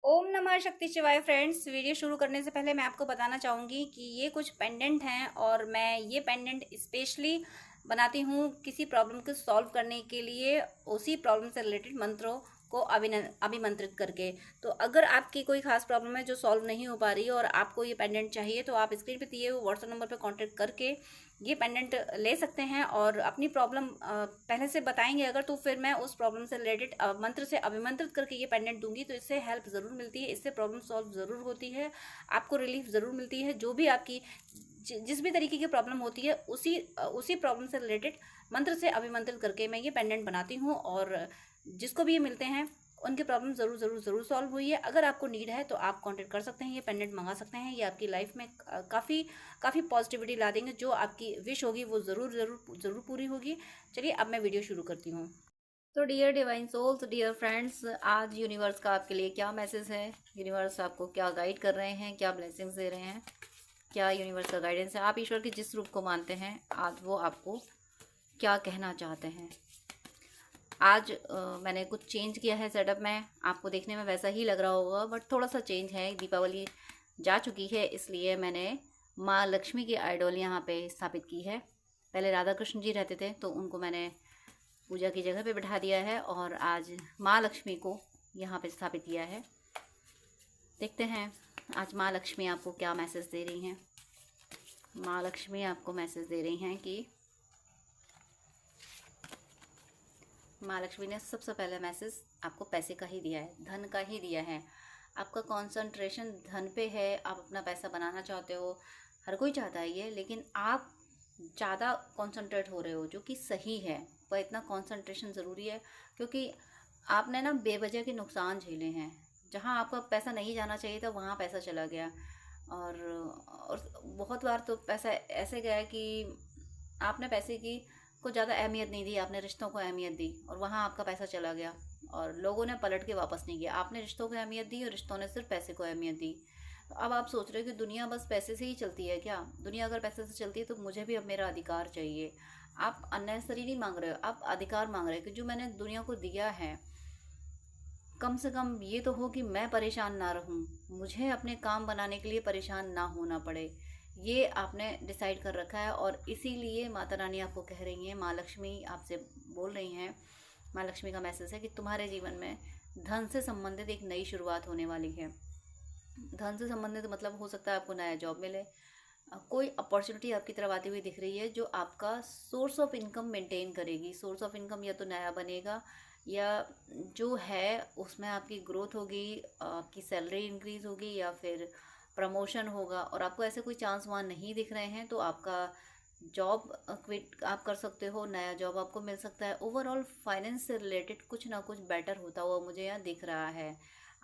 ओम नमः शक्ति शिवाय फ्रेंड्स। वीडियो शुरू करने से पहले मैं आपको बताना चाहूँगी कि ये कुछ पेंडेंट हैं और मैं ये पेंडेंट स्पेशली बनाती हूँ किसी प्रॉब्लम को सॉल्व करने के लिए, उसी प्रॉब्लम से रिलेटेड मंत्रों को अभिमंत्रित करके। तो अगर आपकी कोई खास प्रॉब्लम है जो सॉल्व नहीं हो पा रही है और आपको ये पेंडेंट चाहिए, तो आप स्क्रीन पे दिए हुए व्हाट्सएप नंबर पे कांटेक्ट करके ये पेंडेंट ले सकते हैं और अपनी प्रॉब्लम पहले से बताएंगे अगर, तो फिर मैं उस प्रॉब्लम से रिलेटेड मंत्र से अभिमंत्रित करके ये पेंडेंट दूंगी। तो इससे हेल्प ज़रूर मिलती है, इससे प्रॉब्लम सॉल्व ज़रूर होती है, आपको रिलीफ ज़रूर मिलती है। जो भी आपकी जिस भी तरीके की प्रॉब्लम होती है, उसी प्रॉब्लम से रिलेटेड मंत्र से अभिमंत्रित करके मैं ये पेंडेंट बनाती हूँ और जिसको भी ये मिलते हैं उनकी प्रॉब्लम ज़रूर ज़रूर ज़रूर सॉल्व हुई है। अगर आपको नीड है तो आप कांटेक्ट कर सकते हैं, ये पेंडेंट मंगा सकते हैं। ये आपकी लाइफ में काफ़ी पॉजिटिविटी ला देंगे। जो आपकी विश होगी वो ज़रूर ज़रूर ज़रूर पूरी होगी। चलिए अब मैं वीडियो शुरू करती हूँ। तो dear divine souls, dear friends, आज यूनिवर्स का आपके लिए क्या मैसेज है, यूनिवर्स आपको क्या गाइड कर रहे हैं, क्या ब्लेसिंग्स दे रहे हैं, क्या यूनिवर्स का गाइडेंस है, आप ईश्वर के जिस रूप को मानते हैं आज वो आपको क्या कहना चाहते हैं। आज मैंने कुछ चेंज किया है सेटअप में। आपको देखने में वैसा ही लग रहा होगा बट थोड़ा सा चेंज है। दीपावली जा चुकी है, इसलिए मैंने माँ लक्ष्मी की आइडल यहाँ पे स्थापित की है। पहले राधा कृष्ण जी रहते थे तो उनको मैंने पूजा की जगह पे बैठा दिया है और आज माँ लक्ष्मी को यहाँ पे स्थापित किया है। देखते हैं आज माँ लक्ष्मी आपको क्या मैसेज दे रही हैं। माँ लक्ष्मी आपको मैसेज दे रही हैं कि माँ लक्ष्मी ने सबसे पहले मैसेज आपको पैसे का ही दिया है, धन का ही दिया है। आपका कंसंट्रेशन धन पे है, आप अपना पैसा बनाना चाहते हो, हर कोई चाहता है ये, लेकिन आप ज़्यादा कंसंट्रेट हो रहे हो, जो कि सही है। पर इतना कंसंट्रेशन ज़रूरी है क्योंकि आपने ना बेवजह के नुकसान झेले हैं। जहाँ आपका पैसा नहीं जाना चाहिए था वहाँ पैसा चला गया और बहुत बार तो पैसा ऐसे गया कि आपने पैसे की को ज़्यादा अहमियत नहीं दी, आपने रिश्तों को अहमियत दी और वहाँ आपका पैसा चला गया और लोगों ने पलट के वापस नहीं किया। आपने रिश्तों को अहमियत दी और रिश्तों ने सिर्फ पैसे को अहमियत दी। तो अब आप सोच रहे हो कि दुनिया बस पैसे से ही चलती है क्या? दुनिया अगर पैसे से चलती है तो मुझे भी अब मेरा अधिकार चाहिए। आप अननेसेसरी नहीं मांग रहे हो, आप अधिकार मांग रहे हो कि जो मैंने दुनिया को दिया है, कम से कम ये तो हो कि मैं परेशान ना रहूं, मुझे अपने काम बनाने के लिए परेशान ना होना पड़े। ये आपने डिसाइड कर रखा है और इसीलिए माता रानी आपको कह रही हैं, माँ लक्ष्मी आपसे बोल रही हैं। माँ लक्ष्मी का मैसेज है कि तुम्हारे जीवन में धन से संबंधित एक नई शुरुआत होने वाली है। धन से संबंधित मतलब हो सकता है आपको नया जॉब मिले, कोई अपॉर्चुनिटी आपकी तरफ आती हुई दिख रही है जो आपका सोर्स ऑफ इनकम मेंटेन करेगी। सोर्स ऑफ इनकम या तो नया बनेगा या जो है उसमें आपकी ग्रोथ होगी, आपकी सैलरी इंक्रीज होगी या फिर प्रमोशन होगा। और आपको ऐसे कोई चांस वहाँ नहीं दिख रहे हैं तो आपका जॉब क्विट आप कर सकते हो, नया जॉब आपको मिल सकता है। ओवरऑल फाइनेंस से रिलेटेड कुछ ना कुछ बेटर होता हुआ मुझे यहाँ दिख रहा है।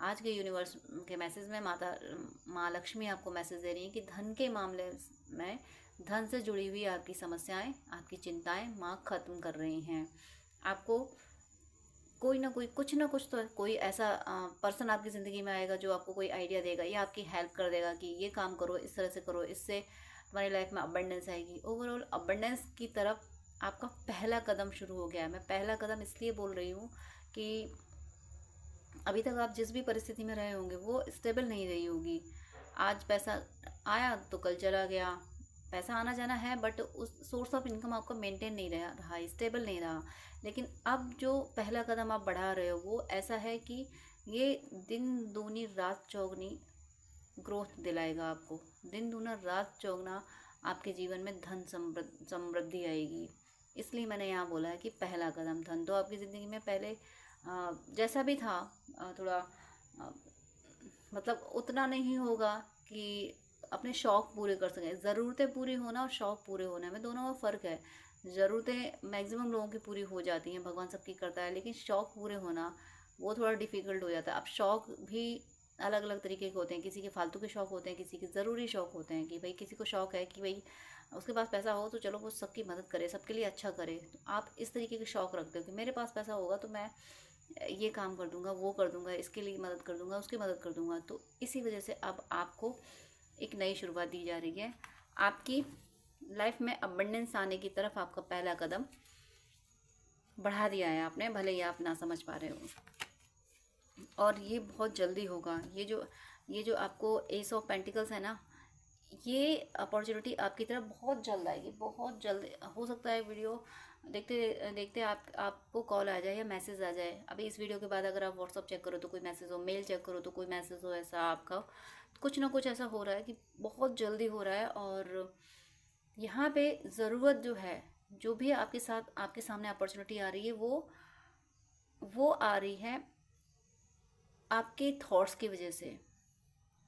आज के यूनिवर्स के मैसेज में माँ लक्ष्मी आपको मैसेज दे रही है कि धन के मामले में, धन से जुड़ी हुई आपकी समस्याएं, आपकी चिंताएं माँ खत्म कर रही हैं। आपको कोई ना कोई कुछ ना कुछ तो कोई ऐसा पर्सन आपकी ज़िंदगी में आएगा जो आपको कोई आइडिया देगा या आपकी हेल्प कर देगा कि ये काम करो, इस तरह से करो, इससे तुम्हारी लाइफ में अबंडेंस आएगी। ओवरऑल अबंडेंस की तरफ आपका पहला कदम शुरू हो गया है। मैं पहला कदम इसलिए बोल रही हूँ कि अभी तक आप जिस भी परिस्थिति में रहे होंगे वो स्टेबल नहीं रही होगी। आज पैसा आया तो कल चला गया। पैसा आना जाना है बट उस सोर्स ऑफ इनकम आपका मेंटेन नहीं रहा, स्टेबल नहीं रहा। लेकिन अब जो पहला कदम आप बढ़ा रहे हो वो ऐसा है कि ये दिन दूनी रात चौगनी ग्रोथ दिलाएगा आपको। दिन दूना रात चौगना आपके जीवन में धन समृद्धि आएगी। इसलिए मैंने यहाँ बोला है कि पहला कदम धन। तो आपकी ज़िंदगी में पहले जैसा भी था, थोड़ा अ, मतलब उतना नहीं होगा कि अपने शौक पूरे कर सकें। ज़रूरतें पूरी होना और शौक पूरे होने में दोनों में फ़र्क है। ज़रूरतें मैक्सिमम लोगों की पूरी हो जाती हैं, भगवान सबकी करता है, लेकिन शौक पूरे होना वो थोड़ा डिफ़िकल्ट हो जाता है। अब शौक भी अलग अलग तरीके के होते हैं। किसी के फालतू के शौक होते हैं, किसी के ज़रूरी शौक होते हैं कि भाई किसी को शौक है कि भाई उसके पास पैसा हो तो चलो वो सबकी मदद करे, सबके लिए अच्छा करे। तो आप इस तरीके के शौक रखते हो कि मेरे पास पैसा होगा तो मैं ये काम कर दूंगा, वो कर दूंगा, इसके लिए मदद कर दूंगा, उसकी मदद कर दूंगा। तो इसी वजह से अब आपको एक नई शुरुआत दी जा रही है। आपकी लाइफ में अबंडेंस आने की तरफ आपका पहला कदम बढ़ा दिया है आपने, भले ही आप ना समझ पा रहे हो। और ये बहुत जल्दी होगा। ये जो आपको एस ऑफ पेंटिकल्स है ना, ये अपॉर्चुनिटी आपकी तरफ बहुत जल्द आएगी, बहुत जल्द। हो सकता है वीडियो देखते देखते आपको कॉल आ जाए या मैसेज आ जाए। अभी इस वीडियो के बाद अगर आप व्हाट्सअप चेक करो तो कोई मैसेज हो, मेल चेक करो तो कोई मैसेज हो, ऐसा आपका कुछ ना कुछ ऐसा हो रहा है कि बहुत जल्दी हो रहा है। और यहाँ पे ज़रूरत जो है, जो भी आपके साथ आपके सामने अपॉर्चुनिटी आ रही है, वो आ रही है आपके थॉट्स की वजह से।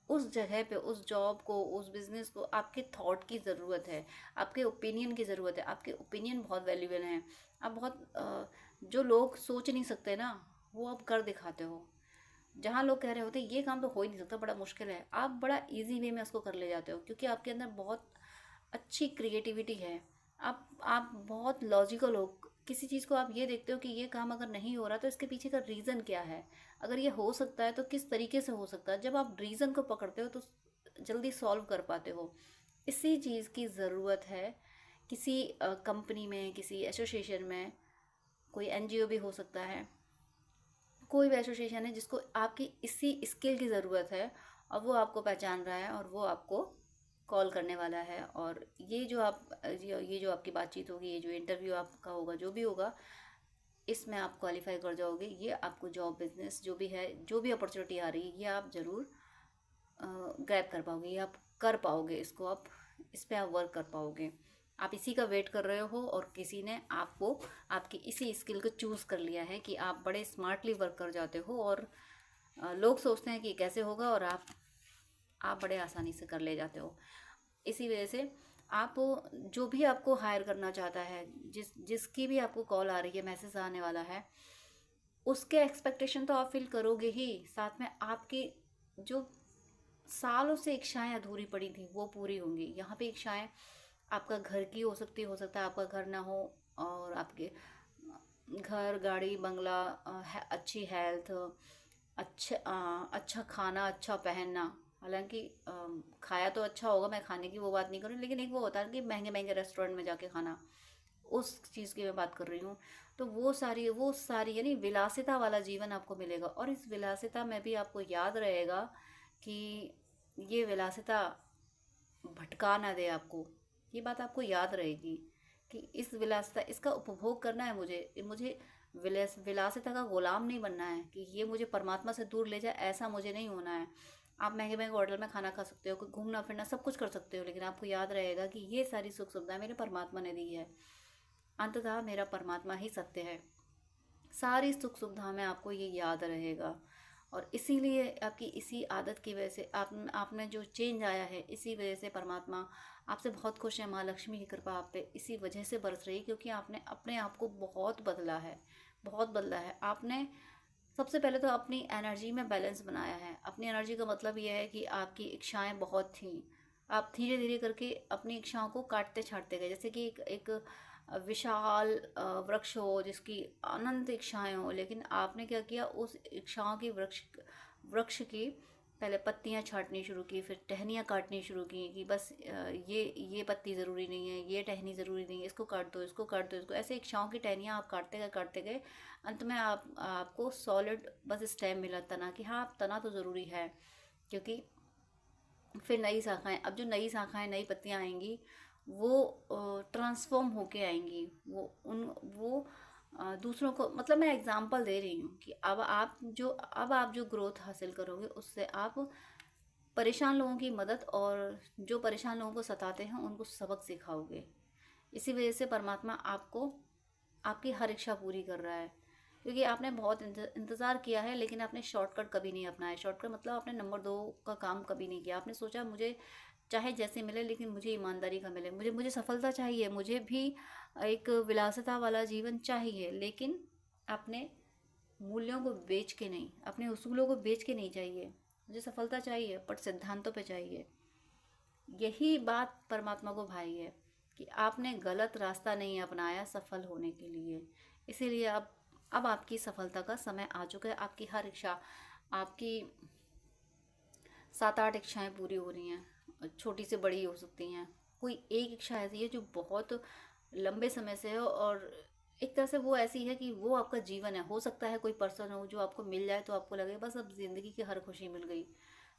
उस जगह पे, उस जॉब को, उस बिजनेस को आपके थॉट की ज़रूरत है, आपके ओपिनियन की ज़रूरत है। आपके ओपिनियन बहुत वैल्यूबल हैं। आप बहुत जो लोग सोच नहीं सकते ना, वो आप कर दिखाते हो। जहाँ लोग कह रहे होते ये काम तो हो ही नहीं सकता, बड़ा मुश्किल है, आप बड़ा इजी वे में उसको कर ले जाते हो, क्योंकि आपके अंदर बहुत अच्छी क्रिएटिविटी है। आप बहुत लॉजिकल हो। किसी चीज़ को आप ये देखते हो कि ये काम अगर नहीं हो रहा तो इसके पीछे का रीज़न क्या है, अगर ये हो सकता है तो किस तरीके से हो सकता है। जब आप रीज़न को पकड़ते हो तो जल्दी सॉल्व कर पाते हो। इसी चीज़ की ज़रूरत है किसी कंपनी में, किसी एसोसिएशन में, कोई एनजीओ भी हो सकता है, कोई भी एसोसिएशन है जिसको आपकी इसी स्किल की ज़रूरत है, और वो आपको पहचान रहा है और वो आपको कॉल करने वाला है। और ये जो आपकी बातचीत होगी, ये जो इंटरव्यू आपका होगा, जो भी होगा, इसमें आप क्वालिफाई कर जाओगे। ये आपको जॉब, बिजनेस जो भी है, जो भी अपॉर्चुनिटी आ रही है, ये आप ज़रूर ग्रैब कर पाओगे, ये आप कर पाओगे। इसको आप इस पे आप वर्क कर पाओगे। आप इसी का वेट कर रहे हो और किसी ने आपको आपकी इसी स्किल को चूज़ कर लिया है कि आप बड़े स्मार्टली वर्क कर जाते हो। और लोग सोचते हैं कि कैसे होगा, और आप बड़े आसानी से कर ले जाते हो। इसी वजह से आप, जो भी आपको हायर करना चाहता है, जिसकी भी आपको कॉल आ रही है, मैसेज आने वाला है, उसके एक्सपेक्टेशन तो आप फिल करोगे ही, साथ में आपकी जो सालों से इच्छाएं अधूरी पड़ी थी वो पूरी होंगी। यहाँ पे इच्छाएं आपका घर की हो सकता है आपका घर ना हो, और आपके घर, गाड़ी, बंगला, अच्छी हेल्थ, अच्छा खाना, अच्छा पहनना। हालांकि खाया तो अच्छा होगा, मैं खाने की वो बात नहीं कर रही, लेकिन एक वो होता है कि महंगे महंगे रेस्टोरेंट में जाके खाना, उस चीज़ की मैं बात कर रही हूँ। तो वो सारी यानी विलासिता वाला जीवन आपको मिलेगा। और इस विलासिता में भी आपको याद रहेगा कि ये विलासिता भटका ना दे आपको। ये बात आपको याद रहेगी कि इस विलासिता, इसका उपभोग करना है मुझे मुझे विलासिता का गुलाम नहीं बनना है कि ये मुझे परमात्मा से दूर ले जाए, ऐसा मुझे नहीं होना है। आप महंगे महंगे होटल में खाना खा सकते हो, घूमना फिरना सब कुछ कर सकते हो, लेकिन आपको याद रहेगा कि ये सारी सुख सुविधाएं मेरे परमात्मा ने दी है। अंततः मेरा परमात्मा ही सत्य है। सारी सुख सुविधा में आपको ये याद रहेगा। और इसीलिए आपकी इसी आदत की वजह से आप में जो चेंज आया है, इसी वजह से परमात्मा आपसे बहुत खुश है। माँ लक्ष्मी की कृपा आप पे इसी वजह से बरस रही है, क्योंकि आपने अपने आप को बहुत बदला है, बहुत बदला है आपने। सबसे पहले तो अपनी एनर्जी में बैलेंस बनाया है। अपनी एनर्जी का मतलब ये है कि आपकी इच्छाएं बहुत थीं, आप धीरे धीरे करके अपनी इच्छाओं को काटते छाटते गए। जैसे कि एक विशाल वृक्ष हो जिसकी अनंत इच्छाएं हो, लेकिन आपने क्या किया, उस इच्छाओं की वृक्ष की पहले पत्तियां छाटनी शुरू की, फिर टहनियाँ काटनी शुरू की कि बस ये पत्ती ज़रूरी नहीं है, ये टहनी ज़रूरी नहीं है, इसको काट दो, इसको काट दो, इसको। ऐसे इच्छाओं की टहनियाँ आप काटते गए। अंत में आपको सॉलिड बस स्टेम मिला, तना, कि हाँ तना तो ज़रूरी है। क्योंकि फिर नई शाखाएं, अब जो नई शाखाएं, नई पत्तियां आएंगी, वो ट्रांसफॉर्म होके आएंगी। वो दूसरों को, मतलब मैं एग्जांपल दे रही हूँ कि अब आप जो ग्रोथ हासिल करोगे, उससे आप परेशान लोगों की मदद, और जो परेशान लोगों को सताते हैं उनको सबक सिखाओगे। इसी वजह से परमात्मा आपको आपकी हर इच्छा पूरी कर रहा है, क्योंकि आपने बहुत इंतज़ार किया है, लेकिन आपने शॉर्टकट कभी नहीं अपनाया। शॉर्टकट मतलब आपने नंबर 2 का काम कभी नहीं किया। आपने सोचा मुझे चाहे जैसे मिले, लेकिन मुझे ईमानदारी का मिले, मुझे मुझे सफलता चाहिए, मुझे भी एक विलासिता वाला जीवन चाहिए, लेकिन अपने मूल्यों को बेच के नहीं, अपने उसूलों को बेच के नहीं चाहिए। मुझे सफलता चाहिए, बट सिद्धांतों पे चाहिए। यही बात परमात्मा को भाई है कि आपने गलत रास्ता नहीं अपनाया सफल होने के लिए। इसीलिए अब आपकी सफलता का समय आ चुका है। आपकी हर इच्छा, आपकी 7-8 इच्छाएं पूरी हो रही हैं, छोटी से बड़ी हो सकती हैं। कोई एक इच्छा ऐसी है जो बहुत लंबे समय से है, और एक तरह से वो ऐसी है कि वो आपका जीवन है। हो सकता है कोई पर्सन हो जो आपको मिल जाए तो आपको लगे बस अब ज़िंदगी की हर खुशी मिल गई,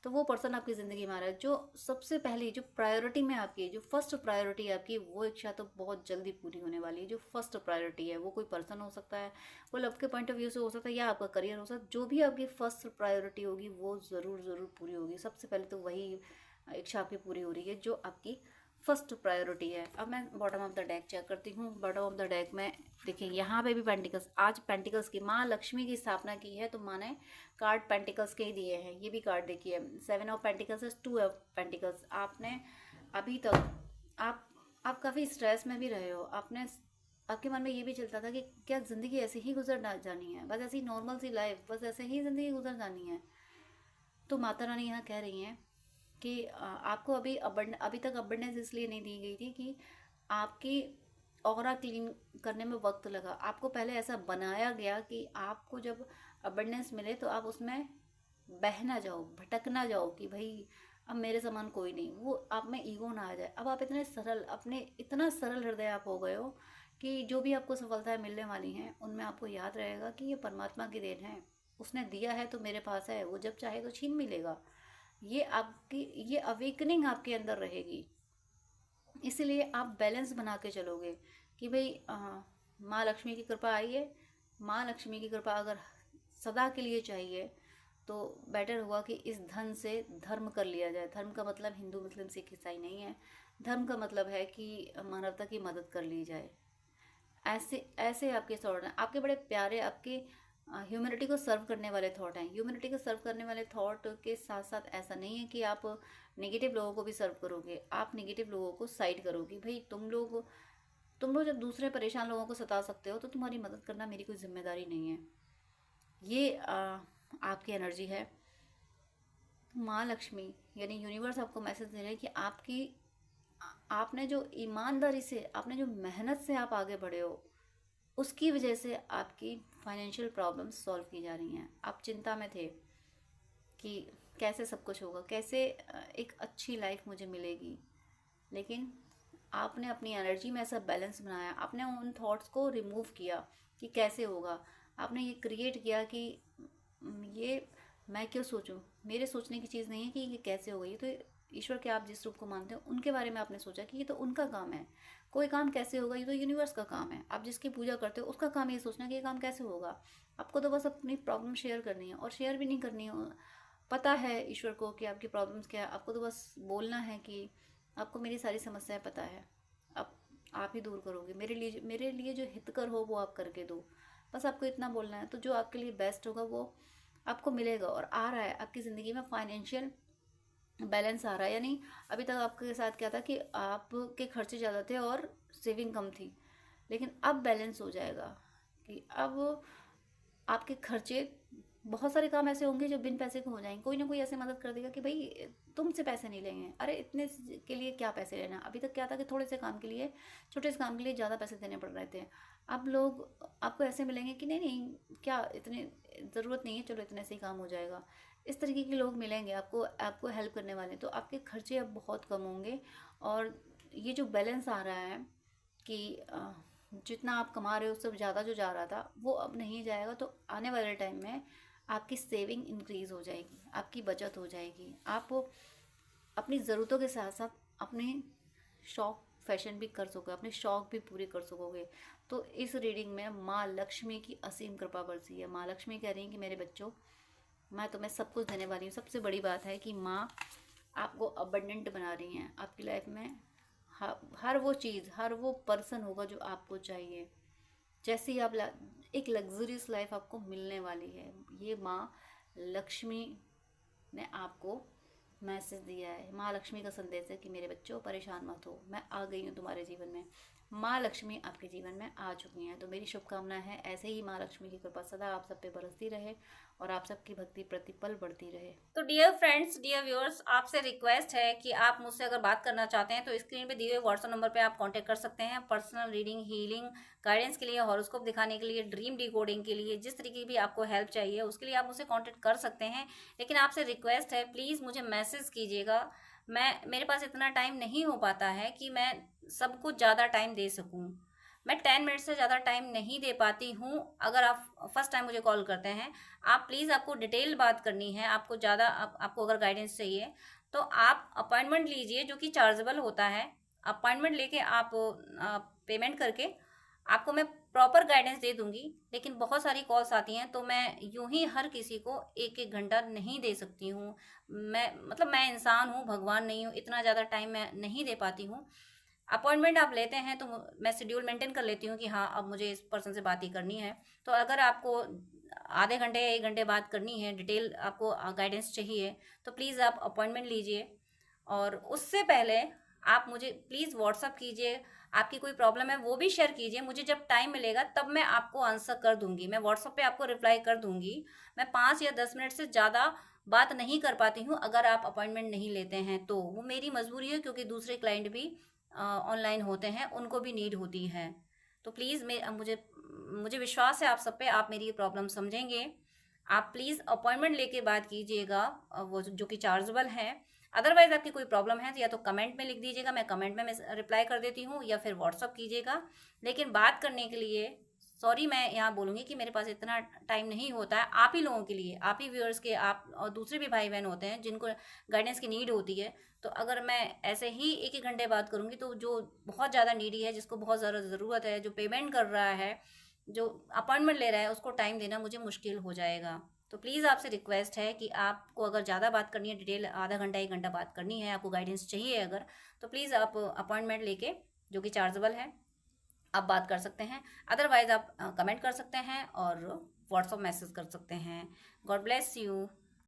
तो वो पर्सन आपकी ज़िंदगी में आ रहा है। जो सबसे पहली जो प्रायोरिटी में आपकी है, जो फर्स्ट प्रायोरिटी है आपकी, वो इच्छा तो बहुत जल्दी पूरी होने वाली है। जो फर्स्ट प्रायोरिटी है वो कोई पर्सन हो सकता है, वो लव के पॉइंट ऑफ व्यू से हो सकता है, या आपका करियर हो सकता है। जो भी आपकी फर्स्ट प्रायोरिटी होगी वो ज़रूर ज़रूर पूरी होगी। सबसे पहले तो वही इच्छा आपकी पूरी हो रही है जो आपकी फर्स्ट प्रायोरिटी है। अब मैं bottom of the deck check करती हूँ। बॉटम ऑफ द डेक में देखिए यहाँ पे भी पेंटिकल्स, आज पेंटिकल्स की माँ लक्ष्मी की स्थापना की है, तो माँ ने कार्ड पेंटिकल्स के ही दिए हैं। ये भी कार्ड देखिए, 7 ऑफ पेंटिकल्स, 2 ऑफ पेंटिकल्स। आपने अभी तक आप काफ़ी स्ट्रेस में भी रहे हो। आपने आपके मन में ये भी चलता था कि क्या ज़िंदगी ऐसे ही गुजर जानी है, बस ऐसी नॉर्मल सी लाइफ, बस ऐसे ही ज़िंदगी गुजर जानी है। तो माता रानी यहाँ कह रही हैं कि आपको अभी तक अबंडेंस इसलिए नहीं दी गई थी कि आपकी ऑरा क्लीन करने में वक्त लगा। आपको पहले ऐसा बनाया गया कि आपको जब अबंडेंस मिले तो आप उसमें बह ना जाओ, भटक ना जाओ कि भाई अब मेरे समान कोई नहीं, वो आप में ईगो ना आ जाए। अब आप इतने सरल, अपने इतना सरल हृदय आप हो गए हो कि जो भी आपको सफलताएं मिलने वाली हैं उनमें आपको याद रहेगा कि ये परमात्मा की देन है, उसने दिया है तो मेरे पास है, वो जब चाहे तो छीन मिलेगा। ये आपकी ये अवेकनिंग आपके अंदर रहेगी। इसलिए आप बैलेंस बना के चलोगे कि भाई माँ लक्ष्मी की कृपा आई है। माँ लक्ष्मी की कृपा अगर सदा के लिए चाहिए तो बेटर होगा कि इस धन से धर्म कर लिया जाए। धर्म का मतलब हिंदू मुस्लिम सिख ईसाई नहीं है। धर्म का मतलब है कि मानवता की मदद कर ली जाए। ऐसे ऐसे आपके थॉट हैं, आपके बड़े प्यारे, आपके ह्यूमैनिटी को सर्व करने वाले थॉट हैं। ह्यूमैनिटी को सर्व करने वाले थॉट के साथ साथ ऐसा नहीं है कि आप नेगेटिव लोगों को भी सर्व करोगे। आप नेगेटिव लोगों को साइड करोगे। भाई तुम लोग जब दूसरे परेशान लोगों को सता सकते हो तो तुम्हारी मदद करना मेरी कोई जिम्मेदारी नहीं है। ये आपकी एनर्जी है। माँ लक्ष्मी यानी यूनिवर्स आपको मैसेज दे रहे हैं कि आपने जो ईमानदारी से, आपने जो मेहनत से आप आगे बढ़े हो, उसकी वजह से आपकी फाइनेंशियल प्रॉब्लम्स सॉल्व की जा रही हैं। आप चिंता में थे कि कैसे सब कुछ होगा, कैसे एक अच्छी लाइफ मुझे मिलेगी, लेकिन आपने अपनी एनर्जी में ऐसा बैलेंस बनाया। आपने उन थॉट्स को रिमूव किया कि कैसे होगा। आपने ये क्रिएट किया कि ये मैं क्यों सोचूं, मेरे सोचने की चीज़ नहीं है कि ये कैसे होगा। ये तो ईश्वर के आप जिस रूप को मानते हो उनके बारे में आपने सोचा कि ये तो उनका काम है। कोई काम कैसे होगा, ये तो यूनिवर्स का काम है। आप जिसकी पूजा करते हो उसका काम ये सोचना कि ये काम कैसे होगा। आपको तो बस अपनी प्रॉब्लम शेयर करनी है, और शेयर भी नहीं करनी है। पता है ईश्वर को कि आपकी प्रॉब्लम्स क्या है। आपको तो बस बोलना है कि आपको मेरी सारी समस्याएं पता है, अब आप ही दूर करोगे। मेरे लिए जो हितकर हो वो आप करके दो। बस आपको इतना बोलना है, तो जो आपके लिए बेस्ट होगा वो आपको मिलेगा। और आ रहा है आपकी ज़िंदगी में फाइनेंशियल बैलेंस आ रहा है। यानी अभी तक आपके साथ क्या था कि आपके खर्चे ज़्यादा थे और सेविंग कम थी, लेकिन अब बैलेंस हो जाएगा कि अब आपके खर्चे, बहुत सारे काम ऐसे होंगे जो बिन पैसे के हो जाएंगे। कोई ना कोई ऐसे मदद कर देगा कि भाई तुमसे पैसे नहीं लेंगे, अरे इतने के लिए क्या पैसे लेना। अभी तक क्या था कि थोड़े से काम के लिए, छोटे से काम के लिए ज़्यादा पैसे देने पड़ रहे थे। अब लोग आपको ऐसे मिलेंगे कि नहीं नहीं क्या इतने ज़रूरत नहीं है, चलो इतने से ही काम हो जाएगा। इस तरीके के लोग मिलेंगे आपको, आपको हेल्प करने वाले। तो आपके खर्चे अब बहुत कम होंगे। और ये जो बैलेंस आ रहा है कि जितना आप कमा रहे हो उससे ज़्यादा जो जा रहा था वो अब नहीं जाएगा। तो आने वाले टाइम में आपकी सेविंग इंक्रीज़ हो जाएगी, आपकी बचत हो जाएगी। आप अपनी ज़रूरतों के साथ साथ अपने शौक फैशन भी कर सकोगे, अपने शौक भी पूरे कर सकोगे। तो इस रीडिंग में माँ लक्ष्मी की असीम कृपा बरसी है। माँ लक्ष्मी कह रही हैं कि मेरे बच्चों, मैं तुम्हें सब कुछ देने वाली हूँ। सबसे बड़ी बात है कि माँ आपको अबंडेंट बना रही हैं। आपकी लाइफ में हर वो चीज़, हर वो पर्सन होगा जो आपको चाहिए। जैसे ही आप एक लग्जरियस लाइफ आपको मिलने वाली है। ये माँ लक्ष्मी ने आपको मैसेज दिया है। माँ लक्ष्मी का संदेश है कि मेरे बच्चों परेशान मत हो, मैं आ गई हूँ तुम्हारे जीवन में। माँ लक्ष्मी आपके जीवन में आ चुकी हैं। तो मेरी शुभकामना है ऐसे ही माँ लक्ष्मी की कृपा सदा आप सब पे बरसती रहे और आप सबकी भक्ति प्रतिपल बढ़ती रहे। तो डियर फ्रेंड्स, डियर व्यूअर्स, आपसे रिक्वेस्ट है कि आप मुझसे अगर बात करना चाहते हैं तो स्क्रीन पे दिए हुए व्हाट्सएप नंबर पे आप कांटेक्ट कर सकते हैं। पर्सनल रीडिंग, हीलिंग, गाइडेंस के लिए, हॉरोस्कोप दिखाने के लिए, ड्रीम डिकोडिंग के लिए, जिस तरीके की भी आपको हेल्प चाहिए उसके लिए आप मुझसे कॉन्टेक्ट कर सकते हैं। लेकिन आपसे रिक्वेस्ट है, प्लीज़ मुझे मैसेज कीजिएगा। मेरे पास इतना टाइम नहीं हो पाता है कि मैं सबको ज़्यादा टाइम दे सकूँ। मैं 10 मिनट से ज़्यादा टाइम नहीं दे पाती हूँ। अगर आप फर्स्ट टाइम मुझे कॉल करते हैं, आप प्लीज़, आपको डिटेल बात करनी है, आपको ज़्यादा आपको अगर गाइडेंस चाहिए तो आप अपॉइंटमेंट लीजिए, जो कि चार्जेबल होता है। अपॉइंटमेंट लेके आप पेमेंट करके आपको मैं प्रॉपर गाइडेंस दे दूंगी। लेकिन बहुत सारी कॉल्स आती हैं तो मैं यूं ही हर किसी को एक एक घंटा नहीं दे सकती हूँ। मैं इंसान हूँ, भगवान नहीं हूँ, इतना ज़्यादा टाइम मैं नहीं दे पाती हूँ। अपॉइंटमेंट आप लेते हैं तो मैं शेड्यूल मेंटेन कर लेती हूँ कि हाँ, अब मुझे इस पर्सन से बात ही करनी है। तो अगर आपको आधे घंटे या 1 घंटे बात करनी है, डिटेल आपको गाइडेंस चाहिए, तो प्लीज़ आप अपॉइंटमेंट लीजिए। और उससे पहले आप मुझे प्लीज़ व्हाट्सअप कीजिए, आपकी कोई प्रॉब्लम है वो भी शेयर कीजिए। मुझे जब टाइम मिलेगा तब मैं आपको आंसर कर दूंगी, मैं व्हाट्सअप पे आपको रिप्लाई कर दूंगी। मैं 5 या 10 मिनट से ज़्यादा बात नहीं कर पाती हूँ अगर आप अपॉइंटमेंट नहीं लेते हैं तो। वो मेरी मजबूरी है, क्योंकि दूसरे क्लाइंट भी ऑनलाइन होते हैं, उनको भी नीड होती है। तो प्लीज़ मुझे मुझे विश्वास है आप सब पे, आप मेरी प्रॉब्लम समझेंगे। आप प्लीज़ अपॉइंटमेंट लेके बात कीजिएगा, वो जो कि चार्जेबल है। अदरवाइज आपकी कोई प्रॉब्लम है तो या तो कमेंट में लिख दीजिएगा, मैं कमेंट में रिप्लाई कर देती हूँ, या फिर व्हाट्सअप कीजिएगा। लेकिन बात करने के लिए सॉरी, मैं यहाँ बोलूँगी कि मेरे पास इतना टाइम नहीं होता है। आप ही लोगों के लिए, आप ही व्यूअर्स के, आप और दूसरे भी भाई बहन होते हैं जिनको गाइडेंस की नीड होती है। तो अगर मैं ऐसे ही एक एक घंटे बात करूँगी तो जो बहुत ज़्यादा नीडी है, जिसको बहुत ज़्यादा ज़रूरत है, जो पेमेंट कर रहा है, जो अपॉइंटमेंट ले रहा है, उसको टाइम देना मुझे मुश्किल हो जाएगा। तो प्लीज़ आपसे रिक्वेस्ट है कि आपको अगर ज़्यादा बात करनी है, डिटेल आधा घंटा 1 घंटा बात करनी है, आपको गाइडेंस चाहिए अगर, तो प्लीज़ आप अपॉइंटमेंट लेके, जो कि चार्जेबल है, आप बात कर सकते हैं। अदरवाइज़ आप कमेंट कर सकते हैं और व्हाट्सअप मैसेज कर सकते हैं। God bless you.